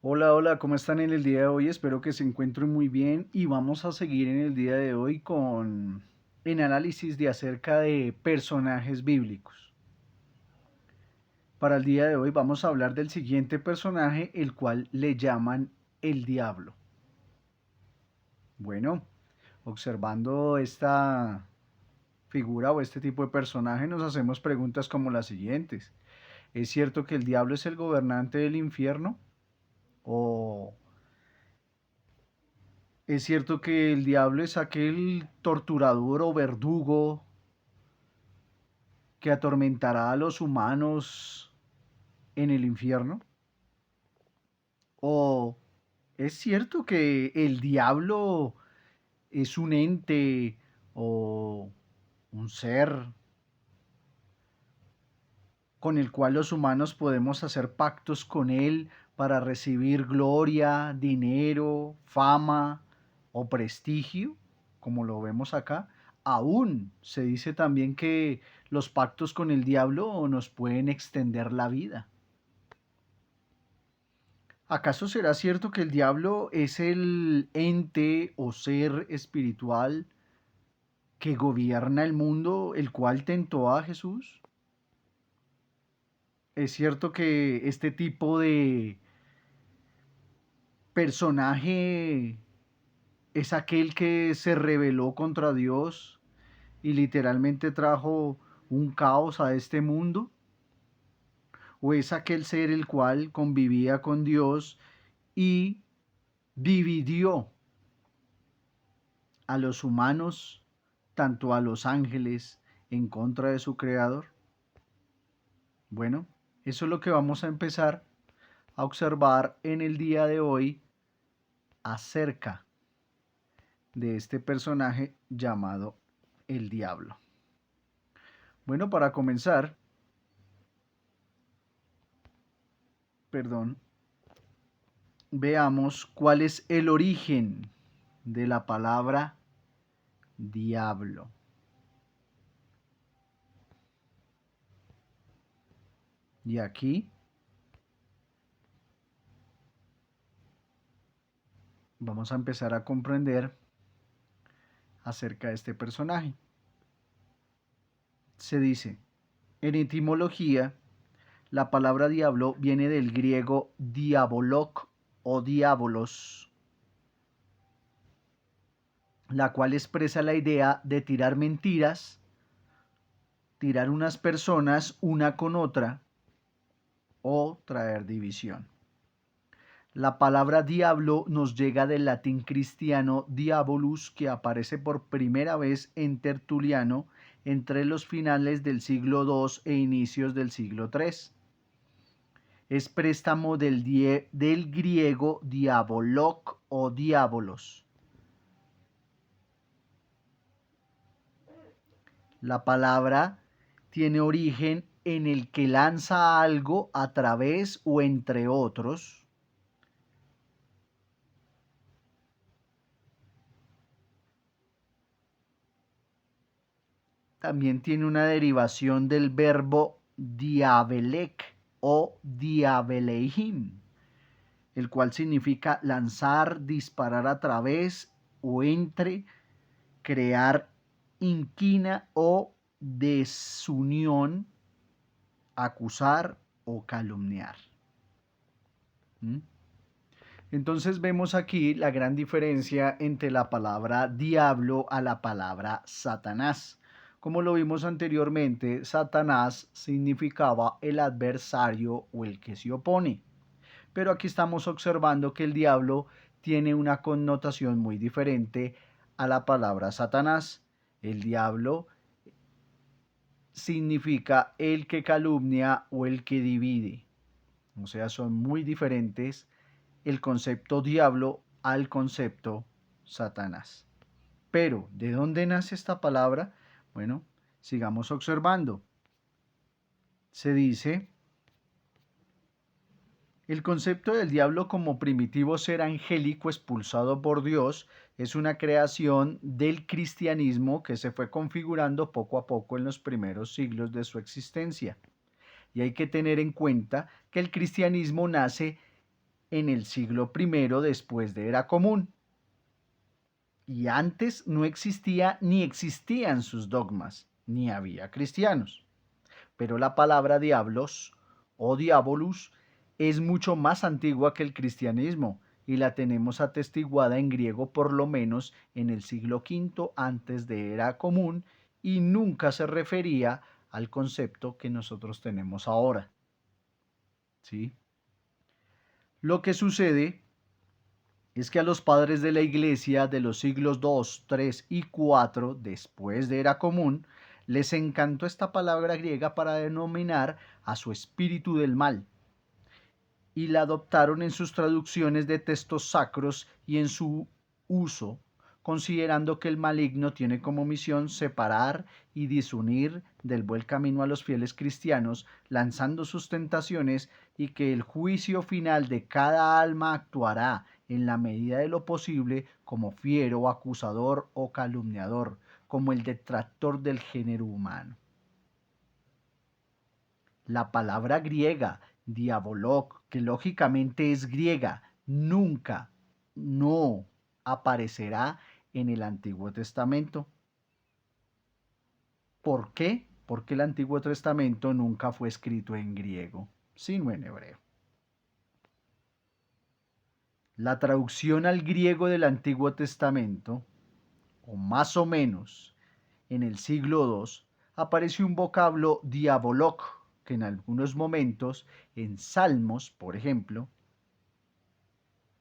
Hola, hola, ¿cómo están en el día de hoy? Espero que se encuentren muy bien y vamos a seguir en el día de hoy con el análisis de acerca de personajes bíblicos. Para el día de hoy vamos a hablar del siguiente personaje, el cual le llaman el diablo. Bueno, observando esta figura o este tipo de personaje nos hacemos preguntas como las siguientes. ¿Es cierto que el diablo es el gobernante del infierno? ¿O es cierto que el diablo es aquel torturador o verdugo que atormentará a los humanos en el infierno? ¿O es cierto que el diablo es un ente o un ser con el cual los humanos podemos hacer pactos con él para recibir gloria, dinero, fama o prestigio, como lo vemos acá? Aún se dice también que los pactos con el diablo nos pueden extender la vida. ¿Acaso será cierto que el diablo es el ente o ser espiritual que gobierna el mundo, el cual tentó a Jesús? ¿Es cierto que este tipo de personaje es aquel que se rebeló contra Dios y literalmente trajo un caos a este mundo? ¿O es aquel ser el cual convivía con Dios y dividió a los humanos, tanto a los ángeles, en contra de su creador? Bueno, eso es lo que vamos a empezar a observar en el día de hoy acerca de este personaje llamado el diablo. Bueno, para comenzar, perdón, veamos cuál es el origen de la palabra diablo. Y aquí vamos a empezar a comprender acerca de este personaje. Se dice, en etimología, la palabra diablo viene del griego diabolok o diabolos, la cual expresa la idea de tirar mentiras, tirar unas personas una con otra o traer división. La palabra diablo nos llega del latín cristiano diabolus, que aparece por primera vez en Tertuliano entre los finales del siglo II e inicios del siglo III. Es préstamo del griego diabolok o diabolos. La palabra tiene origen en el que lanza algo a través o entre otros. También tiene una derivación del verbo diabelek o diabeleihim, el cual significa lanzar, disparar a través o entre, crear inquina o desunión, acusar o calumniar. ¿Mm? Entonces vemos aquí la gran diferencia entre la palabra diablo a la palabra Satanás. Como lo vimos anteriormente, Satanás significaba el adversario o el que se opone. Pero aquí estamos observando que el diablo tiene una connotación muy diferente a la palabra Satanás. El diablo significa el que calumnia o el que divide. O sea, son muy diferentes el concepto diablo al concepto Satanás. Pero, ¿de dónde nace esta palabra? Bueno, sigamos observando. Se dice, el concepto del diablo como primitivo ser angélico expulsado por Dios es una creación del cristianismo que se fue configurando poco a poco en los primeros siglos de su existencia. Y hay que tener en cuenta que el cristianismo nace en el siglo I después de Era Común. Y antes no existía ni existían sus dogmas, ni había cristianos. Pero la palabra diablos o diabolus es mucho más antigua que el cristianismo y la tenemos atestiguada en griego por lo menos en el siglo V antes de Era Común y nunca se refería al concepto que nosotros tenemos ahora. ¿Sí? Lo que sucede es que a los padres de la iglesia de los siglos II, III y IV después de Era Común les encantó esta palabra griega para denominar a su espíritu del mal y la adoptaron en sus traducciones de textos sacros y en su uso, considerando que el maligno tiene como misión separar y disunir del buen camino a los fieles cristianos, lanzando sus tentaciones y que el juicio final de cada alma actuará en la medida de lo posible como fiero, acusador o calumniador, como el detractor del género humano. La palabra griega diabolok, que lógicamente es griega, nunca, no aparecerá en el Antiguo Testamento. ¿Por qué? Porque el Antiguo Testamento nunca fue escrito en griego, sino en hebreo. La traducción al griego del Antiguo Testamento, o más o menos en el siglo II, apareció un vocablo diabolok, que en algunos momentos, en Salmos, por ejemplo,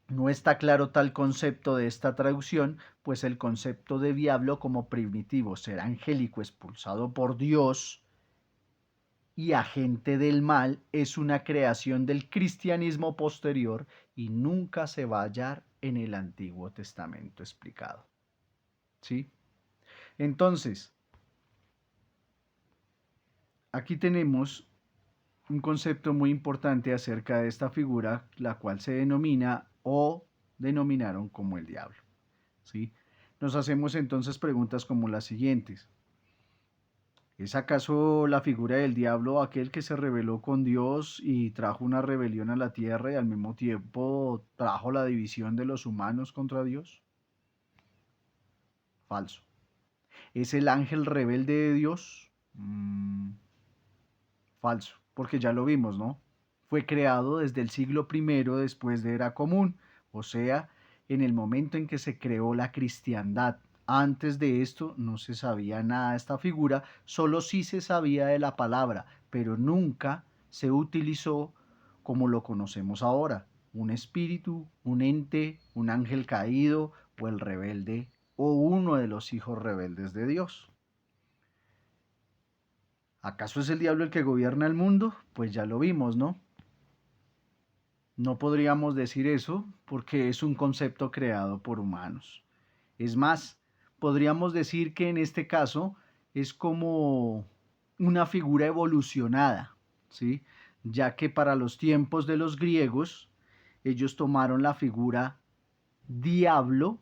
no está claro tal concepto de esta traducción, pues el concepto de diablo como primitivo ser angélico expulsado por Dios y agente del mal es una creación del cristianismo posterior y nunca se va a hallar en el Antiguo Testamento explicado. ¿Sí? Entonces, aquí tenemos un concepto muy importante acerca de esta figura, la cual se denomina o denominaron como el diablo. ¿Sí? Nos hacemos entonces preguntas como las siguientes. ¿Es acaso la figura del diablo aquel que se rebeló con Dios y trajo una rebelión a la tierra y al mismo tiempo trajo la división de los humanos contra Dios? Falso. ¿Es el ángel rebelde de Dios? Falso, porque ya lo vimos, ¿no? Fue creado desde el siglo I después de Era Común, o sea, en el momento en que se creó la cristiandad. Antes de esto no se sabía nada de esta figura, solo sí se sabía de la palabra, pero nunca se utilizó como lo conocemos ahora. Un espíritu, un ente, un ángel caído o el rebelde o uno de los hijos rebeldes de Dios. ¿Acaso es el diablo el que gobierna el mundo? Pues ya lo vimos, ¿no? No podríamos decir eso porque es un concepto creado por humanos. Es más, podríamos decir que en este caso es como una figura evolucionada, ¿sí? Ya que para los tiempos de los griegos, ellos tomaron la figura diablo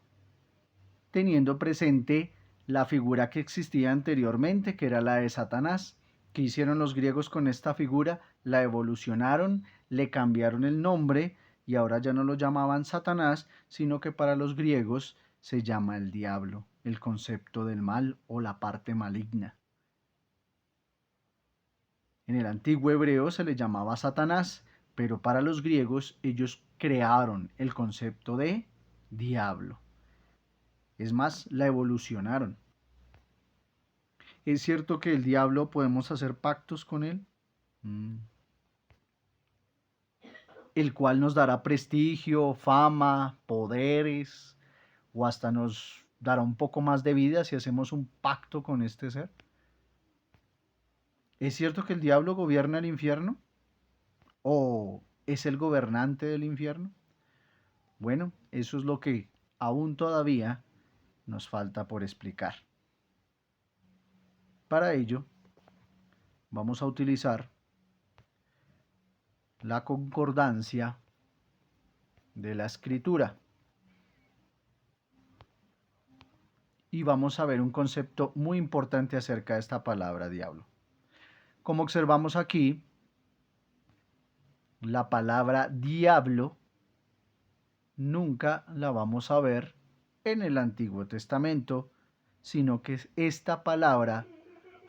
teniendo presente la figura que existía anteriormente, que era la de Satanás. ¿Qué hicieron los griegos con esta figura? La evolucionaron, le cambiaron el nombre y ahora ya no lo llamaban Satanás, sino que para los griegos se llama el diablo, el concepto del mal o la parte maligna. En el antiguo hebreo se le llamaba Satanás, pero para los griegos ellos crearon el concepto de diablo. Es más, la evolucionaron. ¿Es cierto que el diablo podemos hacer pactos con él? El cual nos dará prestigio, fama, poderes, o hasta nos dará un poco más de vida si hacemos un pacto con este ser. ¿Es cierto que el diablo gobierna el infierno? ¿O es el gobernante del infierno? Bueno, eso es lo que aún todavía nos falta por explicar. Para ello, vamos a utilizar la concordancia de la escritura. Y vamos a ver un concepto muy importante acerca de esta palabra diablo. Como observamos aquí, la palabra diablo nunca la vamos a ver en el Antiguo Testamento, sino que esta palabra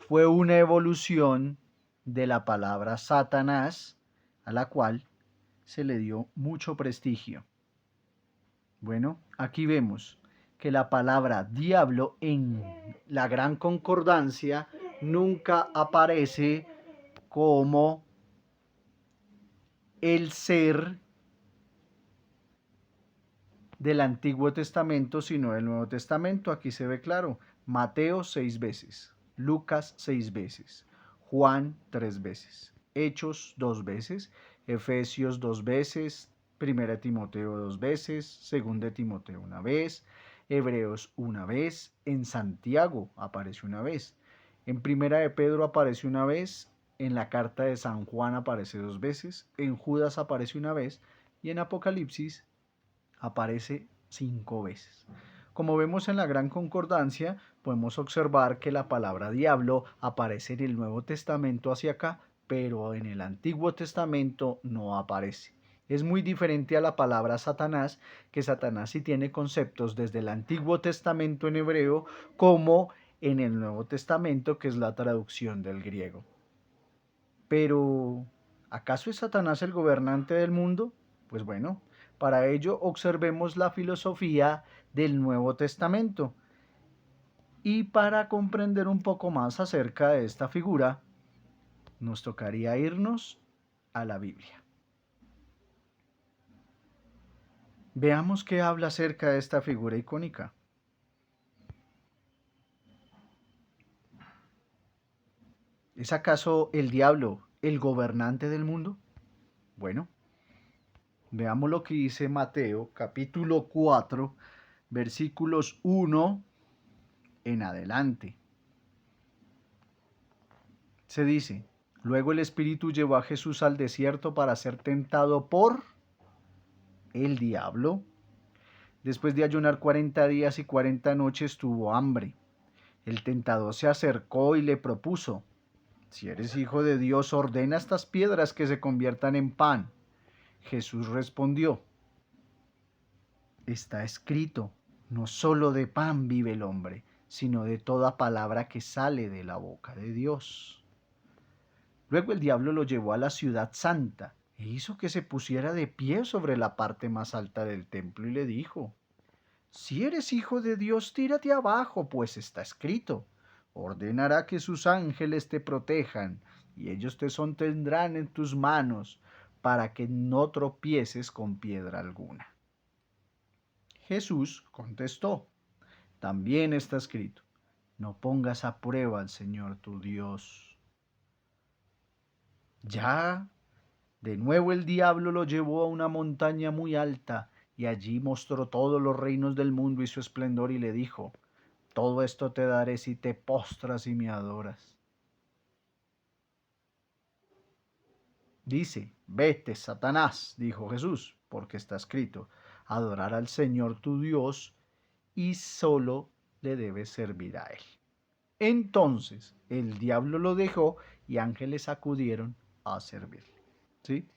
fue una evolución de la palabra Satanás, a la cual se le dio mucho prestigio. Bueno, aquí vemos que la palabra diablo en la Gran Concordancia nunca aparece como el ser del Antiguo Testamento, sino del Nuevo Testamento. Aquí se ve claro. Mateo 6 veces, Lucas 6 veces, Juan 3 veces, Hechos 2 veces, Efesios 2 veces, 1 Timoteo 2 veces, 2 Timoteo una vez, Hebreos una vez, en Santiago aparece una vez, en Primera de Pedro aparece una vez, en la carta de San Juan aparece 2 veces, en Judas aparece una vez y en Apocalipsis aparece 5 veces. Como vemos en la Gran Concordancia, podemos observar que la palabra diablo aparece en el Nuevo Testamento hacia acá, pero en el Antiguo Testamento no aparece. Es muy diferente a la palabra Satanás, que Satanás sí tiene conceptos desde el Antiguo Testamento en hebreo como en el Nuevo Testamento, que es la traducción del griego. Pero, ¿acaso es Satanás el gobernante del mundo? Pues bueno, para ello observemos la filosofía del Nuevo Testamento. Y para comprender un poco más acerca de esta figura, nos tocaría irnos a la Biblia. Veamos qué habla acerca de esta figura icónica. ¿Es acaso el diablo el gobernante del mundo? Bueno, veamos lo que dice Mateo capítulo 4, versículos 1 en adelante. Se dice, luego el Espíritu llevó a Jesús al desierto para ser tentado por el diablo. Después de ayunar 40 días y 40 noches tuvo hambre. El tentador se acercó y le propuso, si eres hijo de Dios, ordena estas piedras que se conviertan en pan. Jesús respondió, está escrito, no solo de pan vive el hombre, sino de toda palabra que sale de la boca de Dios. Luego el diablo lo llevó a la ciudad santa e hizo que se pusiera de pie sobre la parte más alta del templo y le dijo, si eres hijo de Dios, tírate abajo, pues está escrito, ordenará que sus ángeles te protejan y ellos te sostendrán en tus manos para que no tropieces con piedra alguna. Jesús contestó, también está escrito, no pongas a prueba al Señor tu Dios. Ya de nuevo el diablo lo llevó a una montaña muy alta y allí mostró todos los reinos del mundo y su esplendor y le dijo, todo esto te daré si te postras y me adoras. Dice, vete, Satanás, dijo Jesús, porque está escrito, adorar al Señor tu Dios y solo le debes servir a él. Entonces el diablo lo dejó y ángeles acudieron a servirle. ¿Sí?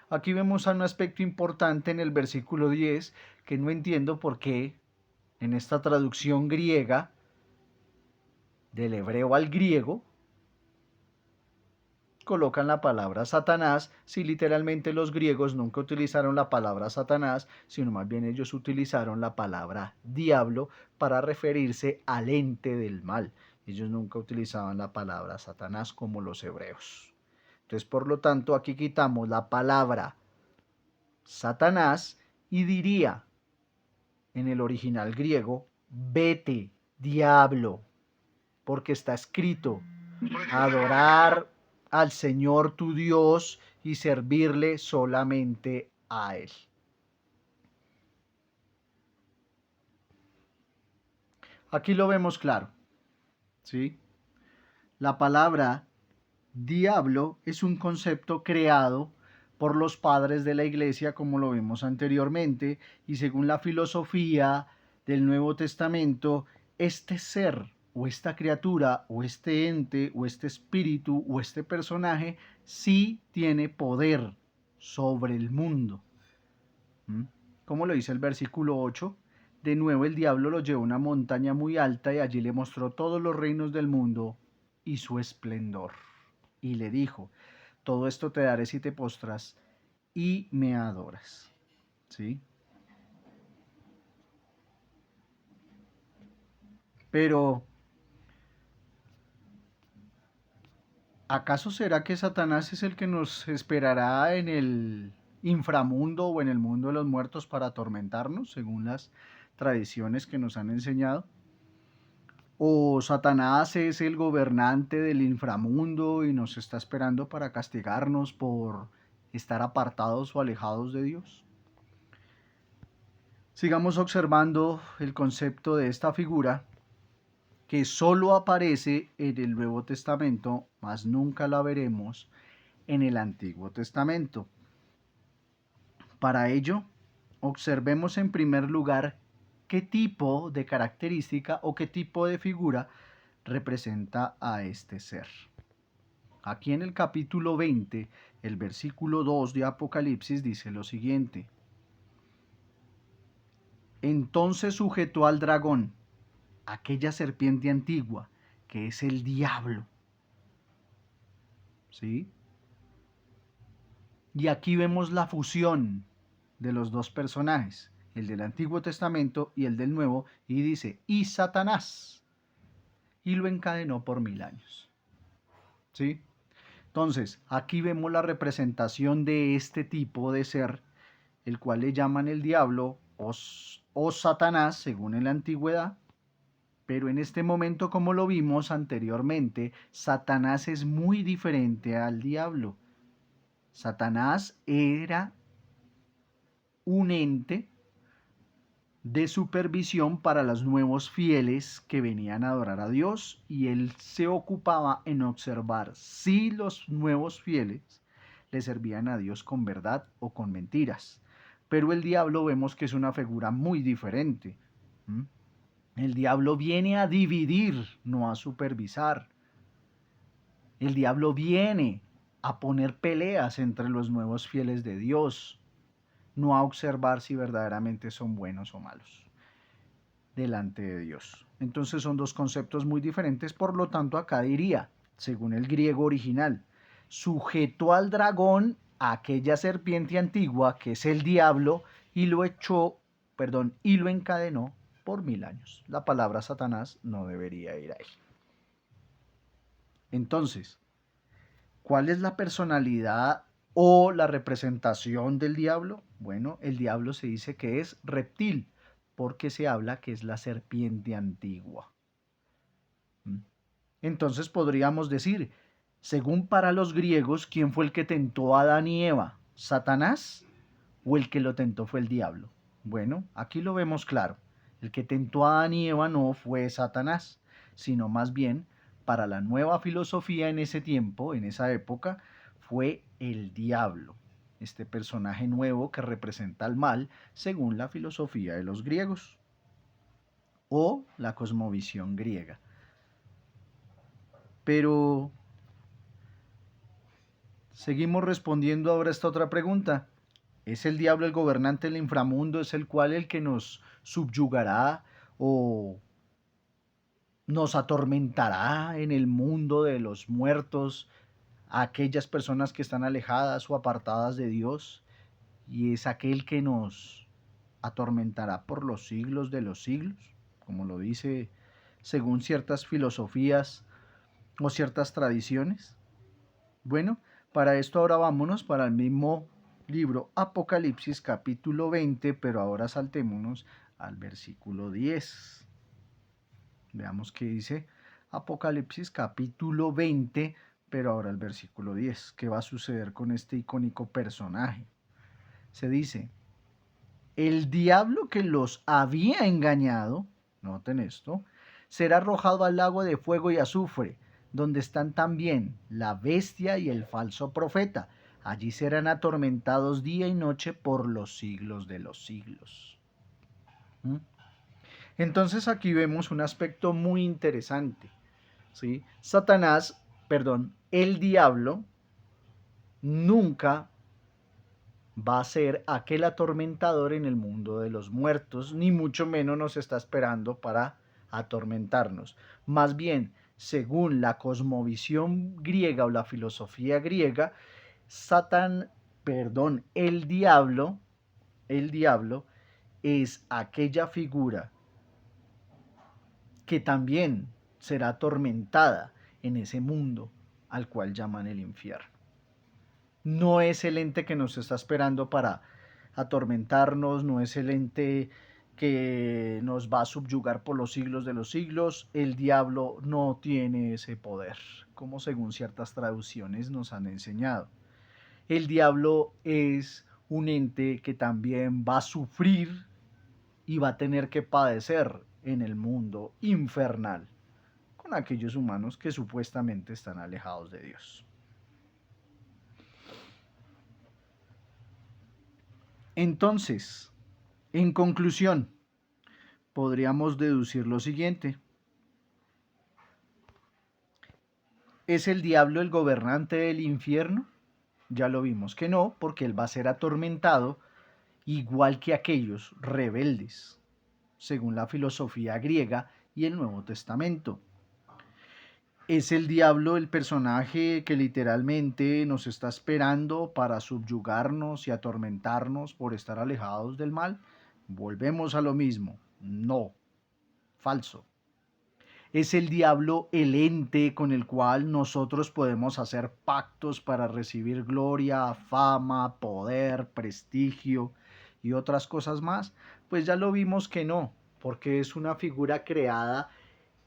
Aquí vemos un aspecto importante en el versículo 10 que no entiendo por qué en esta traducción griega del hebreo al griego colocan la palabra Satanás si literalmente los griegos nunca utilizaron la palabra Satanás, sino más bien ellos utilizaron la palabra diablo para referirse al ente del mal. Ellos nunca utilizaban la palabra Satanás como los hebreos. Entonces, por lo tanto, aquí quitamos la palabra Satanás y diría en el original griego, vete, diablo, porque está escrito, adorar al Señor tu Dios y servirle solamente a Él. Aquí lo vemos claro, ¿sí? La palabra diablo es un concepto creado por los padres de la iglesia, como lo vimos anteriormente, y según la filosofía del Nuevo Testamento, este ser o esta criatura o este ente o este espíritu o este personaje sí tiene poder sobre el mundo. ¿Mm? como lo dice el versículo 8. De nuevo el diablo lo llevó a una montaña muy alta y allí le mostró todos los reinos del mundo y su esplendor. Y le dijo, todo esto te daré si te postras y me adoras. ¿Sí? Pero, ¿acaso será que Satanás es el que nos esperará en el inframundo o en el mundo de los muertos para atormentarnos, según las tradiciones que nos han enseñado? ¿O Satanás es el gobernante del inframundo y nos está esperando para castigarnos por estar apartados o alejados de Dios? Sigamos observando el concepto de esta figura que solo aparece en el Nuevo Testamento, mas nunca la veremos en el Antiguo Testamento. Para ello, observemos en primer lugar qué tipo de característica o qué tipo de figura representa a este ser. Aquí en el capítulo 20, el versículo 2 de Apocalipsis dice lo siguiente. Entonces sujetó al dragón, aquella serpiente antigua, que es el diablo. ¿Sí? Y aquí vemos la fusión de los dos personajes, el del Antiguo Testamento y el del Nuevo, y dice, y Satanás, y lo encadenó por 1000 años. ¿Sí? Entonces, aquí vemos la representación de este tipo de ser, el cual le llaman el diablo o Satanás, según en la antigüedad, pero en este momento, como lo vimos anteriormente, Satanás es muy diferente al diablo. Satanás era un ente de supervisión para los nuevos fieles que venían a adorar a Dios, y él se ocupaba en observar si los nuevos fieles le servían a Dios con verdad o con mentiras. Pero el diablo vemos que es una figura muy diferente. El diablo viene a dividir, no a supervisar. El diablo viene a poner peleas entre los nuevos fieles de Dios, no a observar si verdaderamente son buenos o malos delante de Dios. Entonces son dos conceptos muy diferentes, por lo tanto acá diría, según el griego original, sujetó al dragón, a aquella serpiente antigua que es el diablo, y lo y lo encadenó por 1000 años. La palabra Satanás no debería ir ahí. Entonces, ¿cuál es la personalidad o la representación del diablo? Bueno, el diablo se dice que es reptil, porque se habla que es la serpiente antigua. Entonces podríamos decir, según para los griegos, ¿quién fue el que tentó a Adán y Eva? ¿Satanás o el que lo tentó fue el diablo? Bueno, aquí lo vemos claro. El que tentó a Adán y Eva no fue Satanás, sino más bien, para la nueva filosofía en ese tiempo, en esa época, fue el diablo, este personaje nuevo que representa el mal según la filosofía de los griegos o la cosmovisión griega. Pero seguimos respondiendo ahora esta otra pregunta. ¿Es el diablo el gobernante del inframundo? ¿Es el cual el que nos subyugará o nos atormentará en el mundo de los muertos a aquellas personas que están alejadas o apartadas de Dios? ¿Y es aquel que nos atormentará por los siglos de los siglos? Como lo dice según ciertas filosofías o ciertas tradiciones. Bueno, para esto ahora vámonos para el mismo libro Apocalipsis capítulo 20, pero ahora saltémonos al versículo 10. Veamos qué dice Apocalipsis capítulo 20, pero ahora el versículo 10. ¿Qué va a suceder con este icónico personaje? Se dice, el diablo que los había engañado, noten esto, será arrojado al lago de fuego y azufre, donde están también la bestia y el falso profeta. Allí serán atormentados día y noche por los siglos de los siglos. Entonces aquí vemos un aspecto muy interesante. ¿Sí? El diablo, nunca va a ser aquel atormentador en el mundo de los muertos, ni mucho menos nos está esperando para atormentarnos. Más bien, según la cosmovisión griega o la filosofía griega, el diablo es aquella figura que también será atormentada en ese mundo al cual llaman el infierno. No es el ente que nos está esperando para atormentarnos, no es el ente que nos va a subyugar por los siglos de los siglos. El diablo no tiene ese poder, como según ciertas traducciones nos han enseñado. El diablo es un ente que también va a sufrir y va a tener que padecer en el mundo infernal con aquellos humanos que supuestamente están alejados de Dios. Entonces, en conclusión, podríamos deducir lo siguiente. ¿Es el diablo el gobernante del infierno? Ya lo vimos que no, porque él va a ser atormentado igual que aquellos rebeldes, según la filosofía griega y el Nuevo Testamento. ¿Es el diablo el personaje que literalmente nos está esperando para subyugarnos y atormentarnos por estar alejados del mal? Volvemos a lo mismo. No, falso. ¿Es el diablo el ente con el cual nosotros podemos hacer pactos para recibir gloria, fama, poder, prestigio y otras cosas más? Pues ya lo vimos que no, porque es una figura creada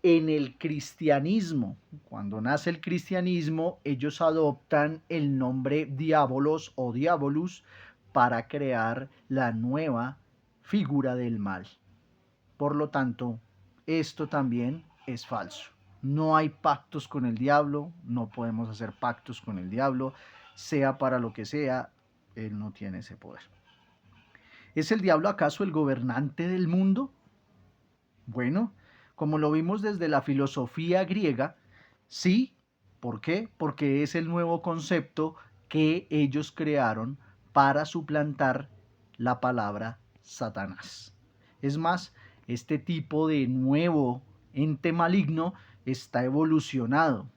en el cristianismo. Cuando nace el cristianismo, ellos adoptan el nombre diabolos o diabolus para crear la nueva figura del mal. Por lo tanto, esto también es falso. No hay pactos con el diablo, no podemos hacer pactos con el diablo, sea para lo que sea, él no tiene ese poder. ¿Es el diablo acaso el gobernante del mundo? Bueno, como lo vimos desde la filosofía griega, sí. ¿Por qué? Porque es el nuevo concepto que ellos crearon para suplantar la palabra Satanás. Es más, este tipo de nuevo ente maligno está evolucionado,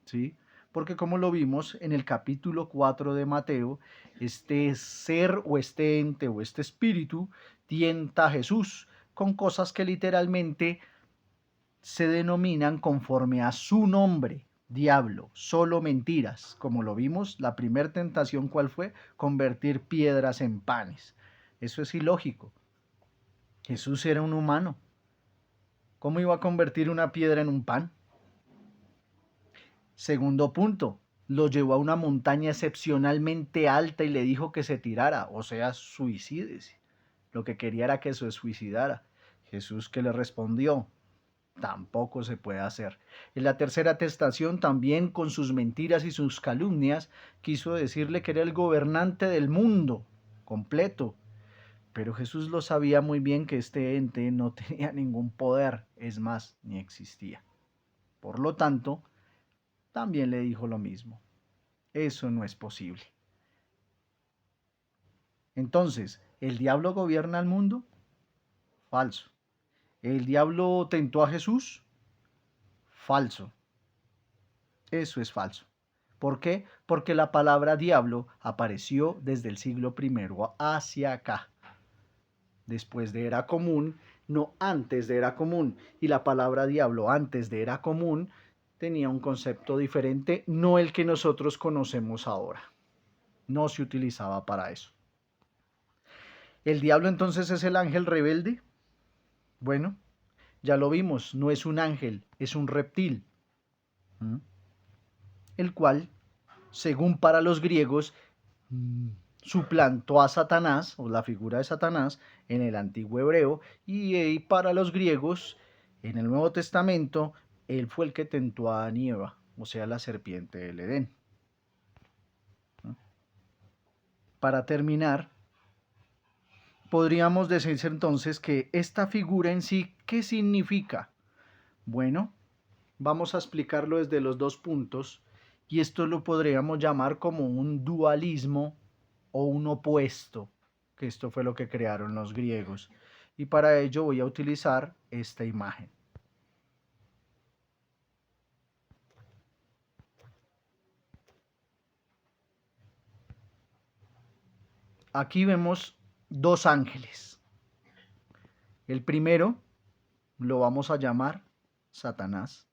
¿sí? Porque como lo vimos en el capítulo 4 de Mateo, este ser o este ente o este espíritu tienta a Jesús con cosas que literalmente se denominan conforme a su nombre, diablo, solo mentiras. Como lo vimos, la primera tentación, ¿cuál fue? Convertir piedras en panes. Eso es ilógico. Jesús era un humano. ¿Cómo iba a convertir una piedra en un pan? Segundo punto, lo llevó a una montaña excepcionalmente alta y le dijo que se tirara, o sea, suicídese. Lo que quería era que se suicidara. Jesús, que le respondió, tampoco se puede hacer. En la tercera tentación, también con sus mentiras y sus calumnias, quiso decirle que era el gobernante del mundo completo. Pero Jesús lo sabía muy bien que este ente no tenía ningún poder, es más, ni existía. Por lo tanto, también le dijo lo mismo. Eso no es posible. Entonces, ¿el diablo gobierna el mundo? Falso. ¿El diablo tentó a Jesús? Falso. Eso es falso. ¿Por qué? Porque la palabra diablo apareció desde el siglo I hacia acá. Después de era común, no antes de era común. Y la palabra diablo antes de era común tenía un concepto diferente, no el que nosotros conocemos ahora. No se utilizaba para eso. ¿El diablo entonces es el ángel rebelde? Bueno, ya lo vimos, no es un ángel, es un reptil. ¿Mm? El cual, según para los griegos, suplantó a Satanás, o la figura de Satanás, en el antiguo hebreo, y para los griegos, en el Nuevo Testamento, él fue el que tentó a Eva, o sea, la serpiente del Edén. Para terminar, podríamos decir entonces que esta figura en sí, ¿qué significa? Bueno, vamos a explicarlo desde los dos puntos, y esto lo podríamos llamar como un dualismo o un opuesto, que esto fue lo que crearon los griegos. Y para ello voy a utilizar esta imagen. Aquí vemos dos ángeles. El primero lo vamos a llamar Satanás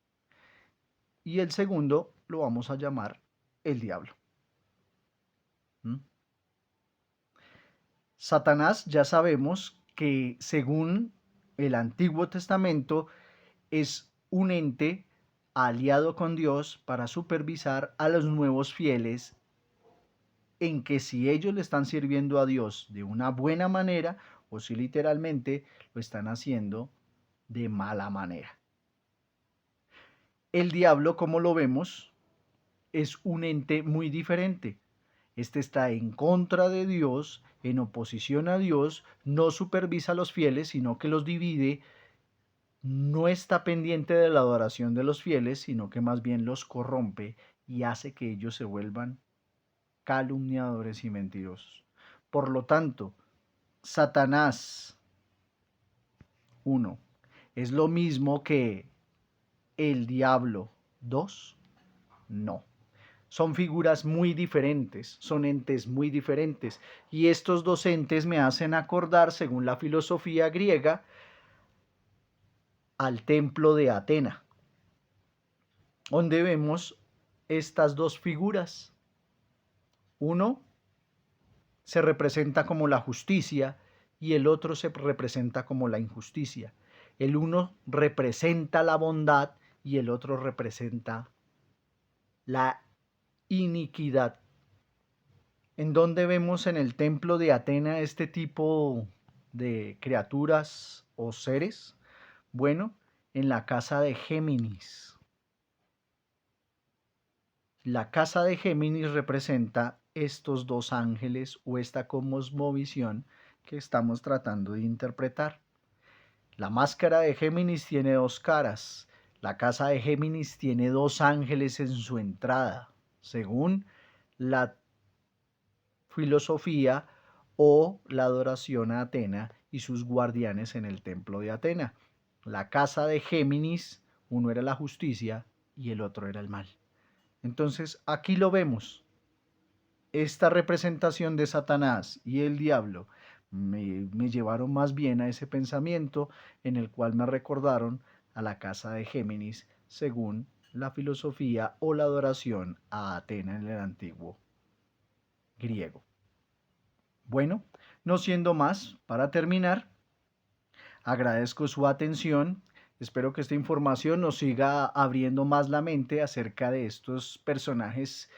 y el segundo lo vamos a llamar el diablo. ¿Mm? Satanás ya sabemos que según el Antiguo Testamento es un ente aliado con Dios para supervisar a los nuevos fieles en que si ellos le están sirviendo a Dios de una buena manera o si literalmente lo están haciendo de mala manera. El diablo, como lo vemos, es un ente muy diferente. Este está en contra de Dios, en oposición a Dios, no supervisa a los fieles, sino que los divide, no está pendiente de la adoración de los fieles, sino que más bien los corrompe y hace que ellos se vuelvan calumniadores y mentirosos. Por lo tanto, Satanás, uno, ¿es lo mismo que el diablo? Dos, no. Son figuras muy diferentes, son entes muy diferentes. Y estos dos entes me hacen acordar, según la filosofía griega, al templo de Atena, donde vemos estas dos figuras. Uno se representa como la justicia y el otro se representa como la injusticia. El uno representa la bondad y el otro representa la iniquidad. ¿En dónde vemos en el templo de Atena este tipo de criaturas o seres? Bueno, en la casa de Géminis. La casa de Géminis representa estos dos ángeles o esta cosmovisión que estamos tratando de interpretar. La máscara de Géminis tiene dos caras. La casa de Géminis tiene dos ángeles en su entrada, según la filosofía o la adoración a Atena y sus guardianes en el templo de Atena. La casa de Géminis, uno era la justicia y el otro era el mal. Entonces aquí lo vemos. Esta representación de Satanás y el diablo me llevaron más bien a ese pensamiento en el cual me recordaron a la casa de Géminis según la filosofía o la adoración a Atena en el antiguo griego. Bueno, no siendo más, para terminar, agradezco su atención. Espero que esta información nos siga abriendo más la mente acerca de estos personajes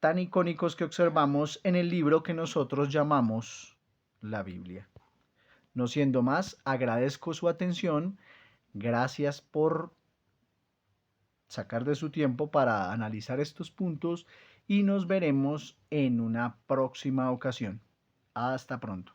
tan icónicos que observamos en el libro que nosotros llamamos la Biblia. No siendo más, agradezco su atención. Gracias por sacar de su tiempo para analizar estos puntos y nos veremos en una próxima ocasión. Hasta pronto.